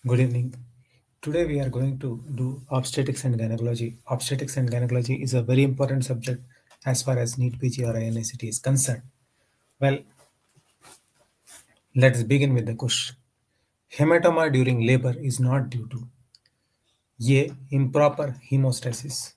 Good evening. Today we are going to do obstetrics and gynecology. Obstetrics and gynecology is a very important subject as far as Neet PG or INICT is concerned. Well, let's begin with the question. Hematoma during labor is not due to A. Improper hemostasis,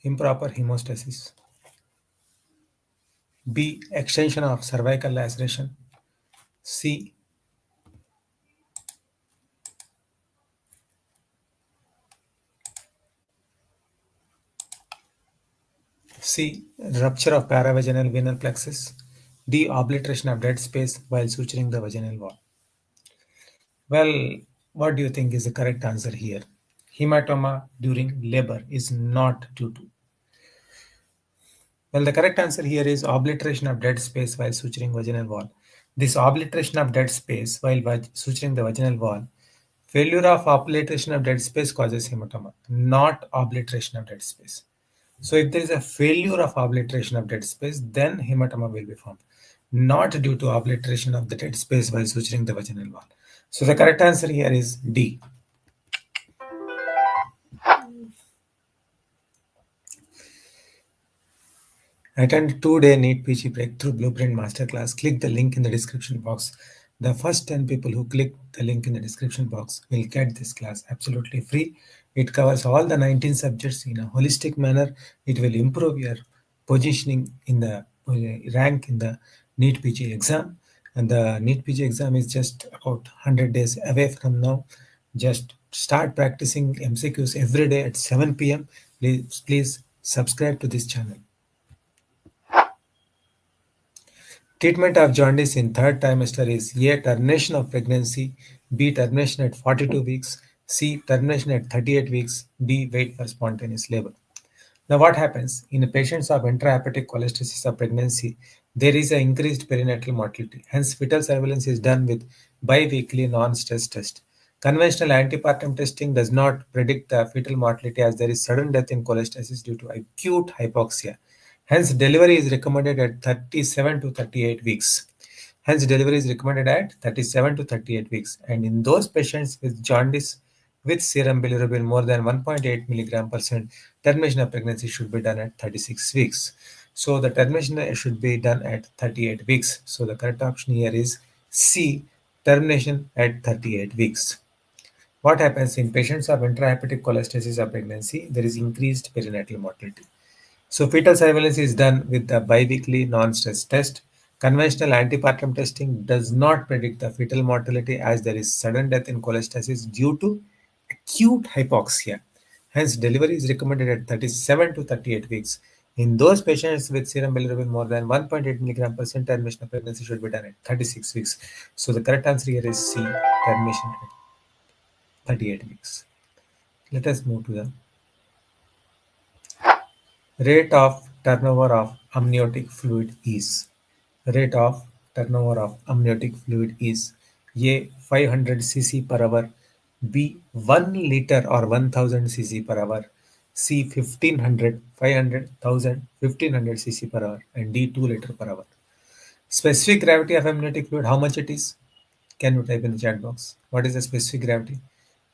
improper hemostasis. B. Extension of cervical laceration. C. C. Rupture of paravaginal venal plexus. D. Obliteration of dead space while suturing the vaginal wall. Well, what do you think is the correct answer here? Hematoma during labor is not due to. Well, the correct answer here is obliteration of dead space while suturing vaginal wall. This obliteration of dead space while suturing the vaginal wall, failure of obliteration of dead space causes hematoma, not obliteration of dead space. So if there is a failure of obliteration of dead space, then hematoma will be formed, not due to obliteration of the dead space while suturing the vaginal wall. So the correct answer here is D. Attend 2-day Neet PG Breakthrough Blueprint Masterclass. Click the link in the description box. The first 10 people who click the link in the description box will get this class absolutely free. It covers all the 19 subjects in a holistic manner. It will improve your positioning in the rank in the Neet PG exam. And the Neet PG exam is just about 100 days away from now. Just start practicing MCQs every day at 7 p.m. Please subscribe to this channel. Treatment of jaundice in third trimester is A. Termination of pregnancy, B. Termination at 42 weeks, C. Termination at 38 weeks, D. Wait for spontaneous labor. Now, what happens in patients of intrahepatic cholestasis of pregnancy? There is an increased perinatal mortality. Hence, fetal surveillance is done with bi-weekly non-stress test. Conventional antepartum testing does not predict the fetal mortality as there is sudden death in cholestasis due to acute hypoxia. Hence, delivery is recommended at 37 to 38 weeks. Hence, delivery is recommended at 37 to 38 weeks. And in those patients with jaundice with serum bilirubin more than 1.8 milligram percent, termination of pregnancy should be done at 36 weeks. So the termination should be done at 38 weeks. So the correct option here is C, termination at 38 weeks. What happens in patients of intrahepatic cholestasis of pregnancy? There is increased perinatal mortality. So fetal surveillance is done with the biweekly non-stress test. Conventional antepartum testing does not predict the fetal mortality as there is sudden death in cholestasis due to acute hypoxia. Hence, delivery is recommended at 37 to 38 weeks. In those patients with serum bilirubin more than 1.8 milligram percent, termination of pregnancy should be done at 36 weeks. So the correct answer here is C, termination at 38 weeks. Let us move to the rate of turnover of amniotic fluid is. Rate of turnover of amniotic fluid is A 500 cc per hour, B 1 liter or 1000 cc per hour, C 1500, 500, 1000, 1500 cc per hour, and D 2 liter per hour. Specific gravity of amniotic fluid, how much it is? Can you type in the chat box? What is the specific gravity?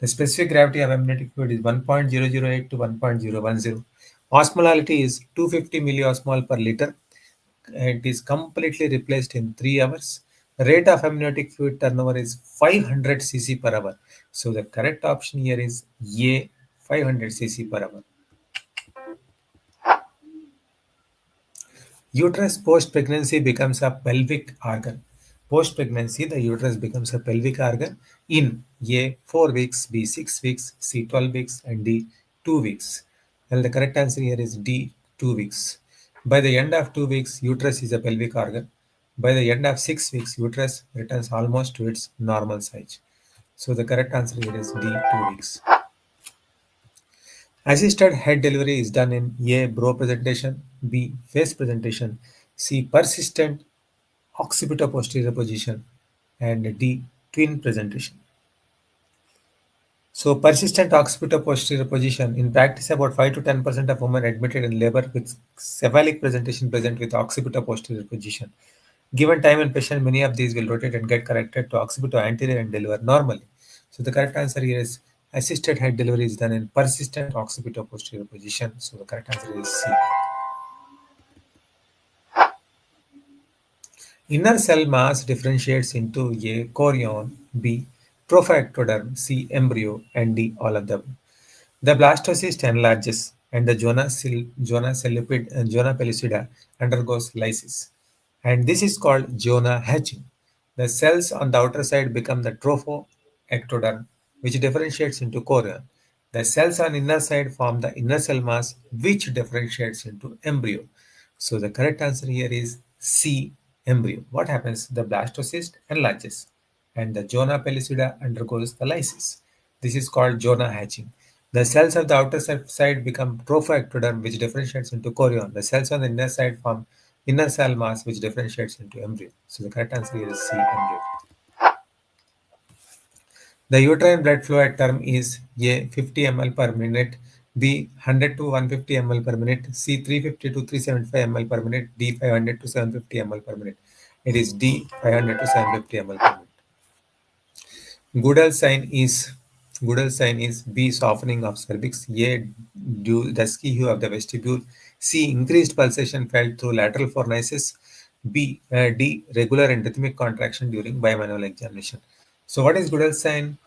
The specific gravity of amniotic fluid is 1.008 to 1.010. Osmolality is 250 milliosmol per liter. It is completely replaced in 3 hours. Rate of amniotic fluid turnover is 500 cc per hour. So the correct option here is A, 500 cc per hour. Uterus post pregnancy becomes a pelvic organ. Post pregnancy, the uterus becomes a pelvic organ in A 4 weeks, B 6 weeks, C 12 weeks, and D 2 weeks. Well, the correct answer here is D 2 weeks. By the end of 2 weeks, uterus is a pelvic organ. By the end of 6 weeks, uterus returns almost to its normal size. So the correct answer here is D 2 weeks. Assisted head delivery is done in A. Bro presentation, B. Face presentation, C. Persistent occipito-posterior position, and D. Twin presentation. So persistent occipito-posterior position. In practice, about 5 to 10% of women admitted in labor with cephalic presentation present with occipito-posterior position. Given time and patient, many of these will rotate and get corrected to occipito-anterior and deliver normally. So the correct answer here is assisted head delivery is done in persistent occipito-posterior position. So the correct answer is C. Inner cell mass differentiates into A. chorion, B. trophectoderm, C. embryo, and D. all of them. The blastocyst enlarges and the zona pellucida undergoes lysis. And this is called zona hatching. The cells on the outer side become the trophoectoderm, which differentiates into chorion. The cells on inner side form the inner cell mass, which differentiates into embryo. So the correct answer here is C, embryo. What happens? The blastocyst enlarges and the zona pellucida undergoes the lysis. This is called zona hatching. The cells of the outer side become trophoectoderm, which differentiates into chorion. The cells on the inner side form inner cell mass, which differentiates into embryo. So the correct answer here is C, embryo. The uterine blood flow at term is A 50 ml per minute, B 100 to 150 ml per minute, C 350 to 375 ml per minute, D 500 to 750 ml per minute. It is D 500 to 750 ml per minute. Goodell sign is Goodell sign is B softening of cervix, A dusky hue of the vestibule, C increased pulsation felt through lateral fornices, D regular and rhythmic contraction during bimanual examination. So what is Goodell sign?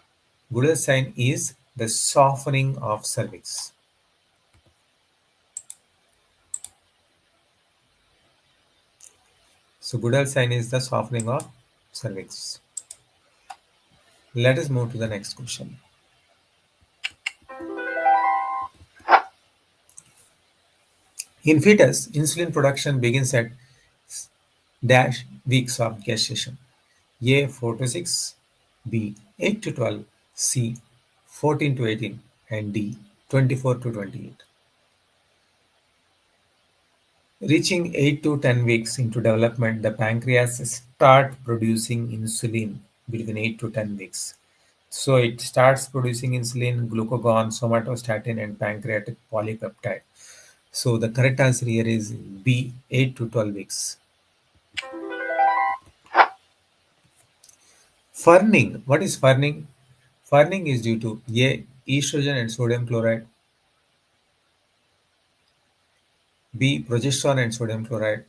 Goodell sign is the softening of cervix. So Goodell sign is the softening of cervix. Let us move to the next question. In fetus, insulin production begins at dash weeks of gestation. A 4 to 6, B 8 to 12, C 14 to 18, and D 24 to 28. Reaching 8 to 10 weeks into development, the pancreas start producing insulin between 8 to 10 weeks. So it starts producing insulin, glucagon, somatostatin, and pancreatic polypeptide. So the correct answer here is B 8 to 12 weeks. Ferning. What is ferning? Ferning is due to A. Estrogen and sodium chloride, B. Progesterone and sodium chloride,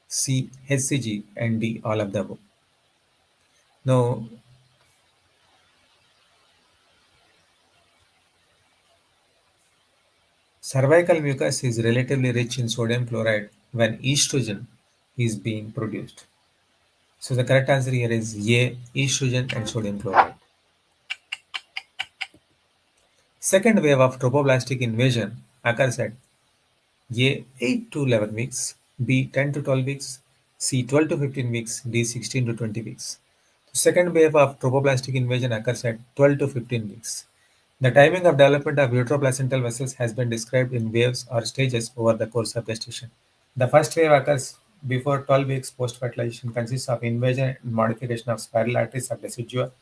C. HCG, and D. all of the above. Now, cervical mucus is relatively rich in sodium chloride when estrogen is being produced. So the correct answer here is A. Estrogen and sodium chloride. Second wave of trophoblastic invasion occurs at A 8 to 11 weeks, B 10 to 12 weeks, C 12 to 15 weeks, D 16 to 20 weeks. The second wave of trophoblastic invasion occurs at 12 to 15 weeks. The timing of development of uteroplacental vessels has been described in waves or stages over the course of gestation. The first wave occurs before 12 weeks post-fertilization, consists of invasion and modification of spiral arteries of decidua.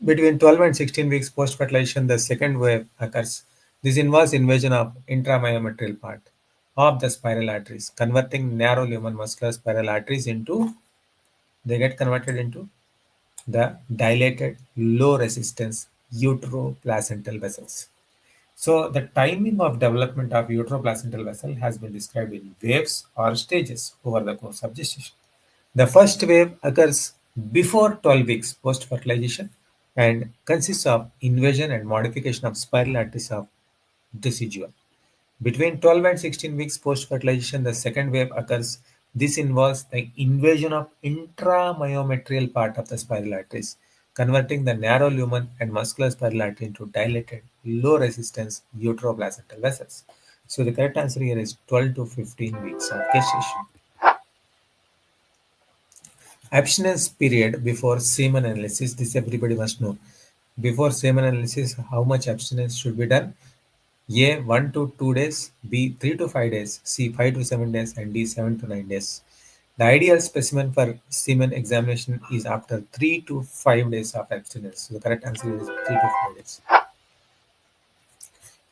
Between 12 and 16 weeks post-fertilization, the second wave occurs. This involves invasion of intramyometrial part of the spiral arteries, converting narrow lumen muscular spiral arteries into, they get converted into the dilated low resistance uteroplacental vessels. So the timing of development of uteroplacental vessel has been described in waves or stages over the course of gestation. The first wave occurs before 12 weeks post-fertilization and consists of invasion and modification of spiral arteries of decidua. Between 12 and 16 weeks post-fertilization, the second wave occurs. This involves the invasion of intramyometrial part of the spiral arteries, converting the narrow lumen and muscular spiral artery into dilated, low-resistance uteroplacental vessels. So the correct answer here is 12 to 15 weeks of gestation. Abstinence period before semen analysis. This everybody must know. Before semen analysis, how much abstinence should be done? A 1 to 2 days, B 3 to 5 days, C 5 to 7 days, and D 7 to 9 days. The ideal specimen for semen examination is after 3 to 5 days of abstinence. So the correct answer is 3 to 5 days.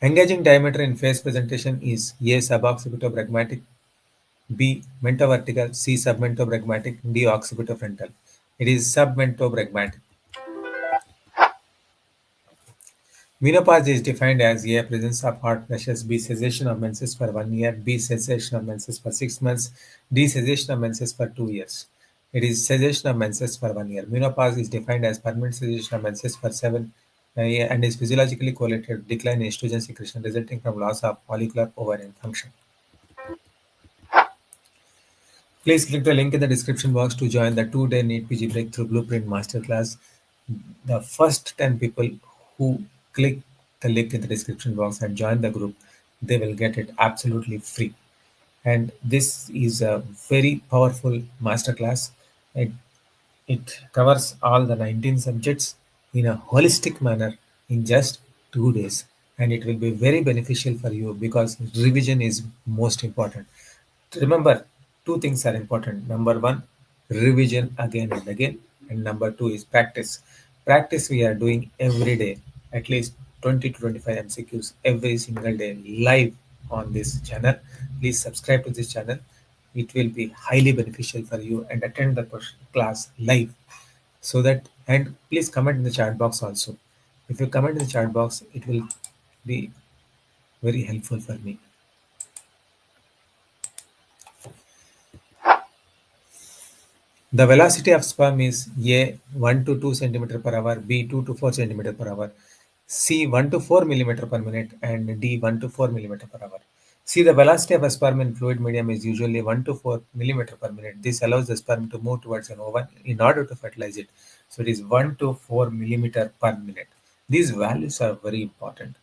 Engaging diameter in face presentation is A. Suboccipitopragmatic, B. Mentovertical, C. Submentopragmatic, D. Occipitofrontal. It is submentopragmatic. Menopause is defined as A. Presence of hot flashes, B. Cessation of menses for 1 year, B. Cessation of menses for 6 months, D. Cessation of menses for 2 years. It is cessation of menses for 1 year. Menopause is defined as permanent cessation of menses for 7 years and is physiologically correlated with decline in estrogen secretion resulting from loss of follicular ovarian function. Please click the link in the description box to join the 2-day Neet PG Breakthrough Blueprint Masterclass. The first 10 people who click the link in the description box and join the group, they will get it absolutely free. And this is a very powerful masterclass. It, it covers all the 19 subjects in a holistic manner in just 2 days. And it will be very beneficial for you because revision is most important. Remember, two things are important. Number one, revision again and again. And number two is practice. Practice we are doing every day, at least 20 to 25 MCQs every single day live on this channel. Please subscribe to this channel. It will be highly beneficial for you and attend the class live so that, and please comment in the chat box also. If you comment in the chat box, it will be very helpful for me. The velocity of sperm is A 1 to 2 centimeter per hour, B 2 to 4 centimeter per hour, C 1 to 4 millimeter per minute, and D 1 to 4 millimeter per hour. See, the velocity of a sperm in fluid medium is usually 1 to 4 millimeter per minute. This allows the sperm to move towards an ovum in order to fertilize it. So it is 1 to 4 millimeter per minute. These values are very important.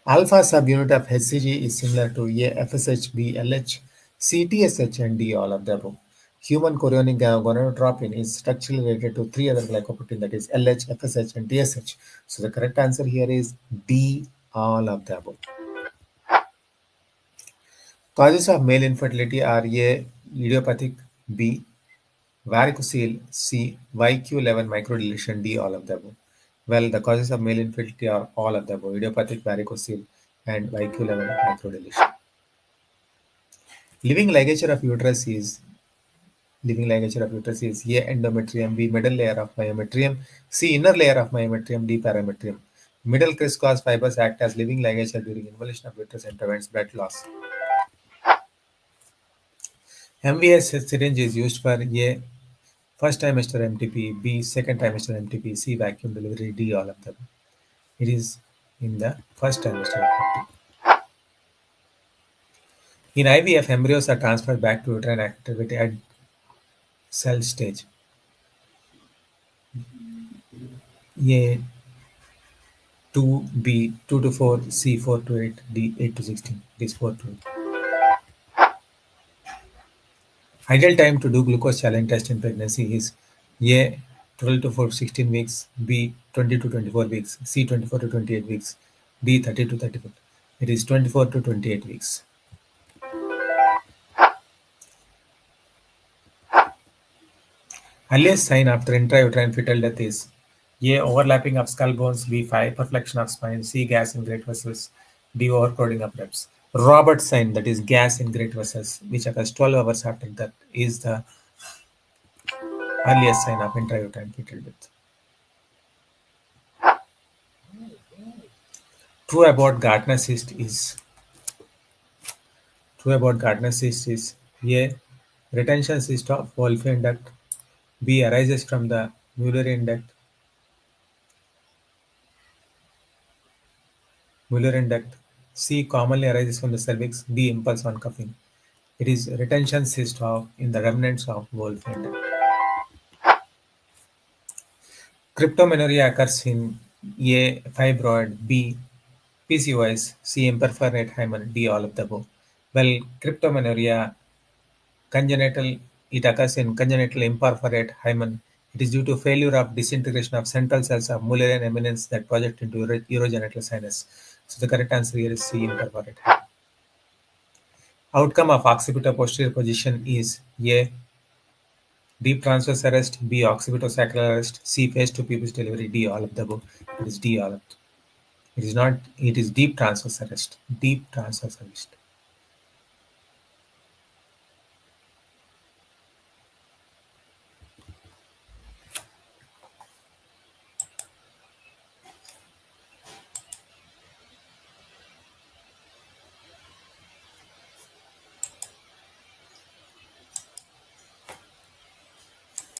Alpha subunit of HCG is similar to A FSH, B LH, C TSH, and D all of the above. Human chorionic gonadotropin is structurally related to three other glycoprotein, that is LH, FSH, and TSH. So the correct answer here is D all of the above. Causes of male infertility are A idiopathic, B varicocele, C YQ11 microdeletion, D all of the above. Well, the causes of male infertility are all of the above: idiopathic, varicocele, and YQ11 microdeletion. Living ligature of uterus is A endometrium, B middle layer of myometrium, C inner layer of myometrium, D parametrium. Middle crisscross fibers act as living ligature during involution of uterus and prevents blood loss. MVS syringe is used for A first trimester MTP, B second trimester MTP, C vacuum delivery, D all of them. It is in the first trimester MTP. In IVF, embryos are transferred back to uterine activity at cell stage. A 2, B 2 to 4, C 4 to 8, D 8 to 16. It is 4 to 8. Ideal time to do glucose challenge test in pregnancy is A 12 to 16 weeks, B 20 to 24 weeks, C 24 to 28 weeks, D 30 to 34. It is 24 to 28 weeks. Earliest sign after intrauterine fetal death is A. Overlapping of skull bones, B. Hyperflexion of spine, C. Gas in great vessels, D. Overcrowding of ribs. Robert's sign, that is gas in great vessels, which occurs 12 hours after death, is the earliest sign of intrauterine fetal death. True about Gardner cyst is A. Retention cyst of Wolffian duct, B. Arises from the Mullerian duct, C. Commonly arises from the cervix, D. Impulse on cuffing. It is retention cyst of in the remnants of Wolffian duct. Cryptomenorrhea occurs in A. Fibroid, B. PCOS, C. Imperforate hymen, D. All of the above. Well, cryptomenorrhea congenital, it occurs in congenital imperforate hymen. It is due to failure of disintegration of central cells of Mullerian eminence that project into urogenital sinus. So the correct answer here is C. Imperforate hymen. Outcome of occipital posterior position is A. Deep transverse arrest, B. Occipitosacral arrest, C. Phase 2 pubis delivery, D. All of the above. It is D. All of the. It is not. It is deep transverse arrest. Deep transverse arrest.